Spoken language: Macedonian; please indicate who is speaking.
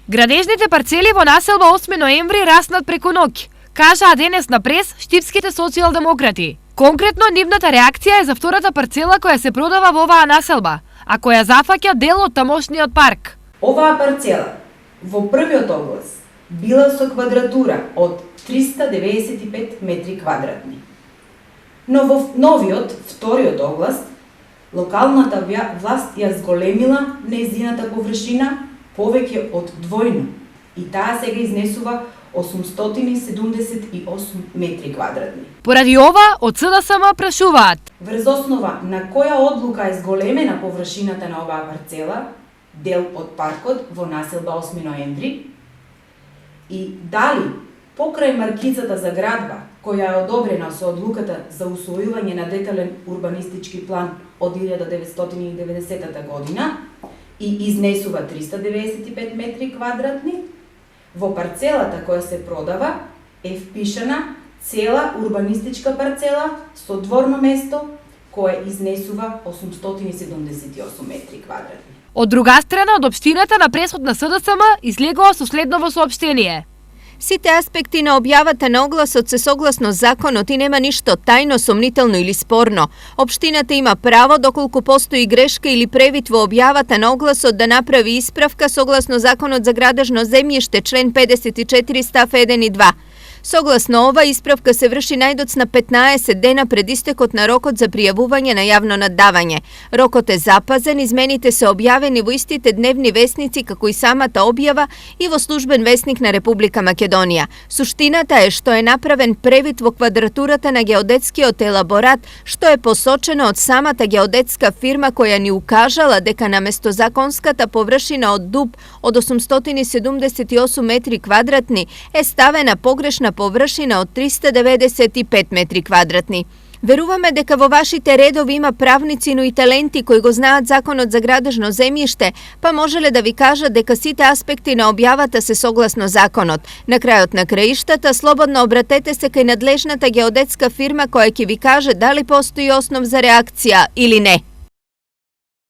Speaker 1: Градежните парцели во населба 8 ноември раснат преку ноќ, кажаа денес на прес штипските социјалдемократи. Конкретно, нивната реакција е за втората парцела која се продава во оваа населба, а која зафаќа дел од тамошниот парк.
Speaker 2: Оваа парцела во првиот оглас била со квадратура од 395 метри квадратни. Но во новиот, вториот оглас, локалната власт ја зголемила нејзината површина повеќе од двојно и таа сега изнесува 878 метри квадратни.
Speaker 1: Поради ова, од СДСМ прашуваат:
Speaker 2: врз основа на која одлука е зголемена површината на оваа парцела, дел од паркот во населба 8 ноември, и дали покрај маркицата за градба, која е одобрена со одлуката за усвојување на детален урбанистички план од 1990 година и изнесува 395 метри квадратни, во парцелата која се продава е впишана цела урбанистичка парцела со дворно место која изнесува 878 метри квадратни.
Speaker 1: Од друга страна, од општината на пресот на СДСМ излегува со следново соопштение.
Speaker 3: Сите аспекти на објавата на огласот се согласно законот и нема ништо тајно, сомнително или спорно. Општината има право, доколку постои грешка или превид во објавата на огласот, да направи исправка согласно законот за градежно земјиште, член 54 став 1 и 2. Согласно ова, исправка се врши најдоцна 15 дена пред истекот на рокот за пријавување на јавно наддавање. Рокот е запазен, измените се објавени во истите дневни весници како и самата објава и во службен весник на Република Македонија. Суштината е што е направен превид во квадратурата на геодетскиот елаборат, што е посочено од самата геодетска фирма која ни укажала дека наместо законската површина од дуб од 878 метри квадратни е ставена погрешна површина од 395 метри квадратни. Веруваме дека во вашите редови има правници, но и таленти кои го знаат законот за градежно земјиште, па можеле да ви кажат дека сите аспекти на објавата се согласно законот. На крајот на краиштата, слободно обратете се кај надлежната геодетска фирма која ќе ви каже дали постои основ за реакција или не.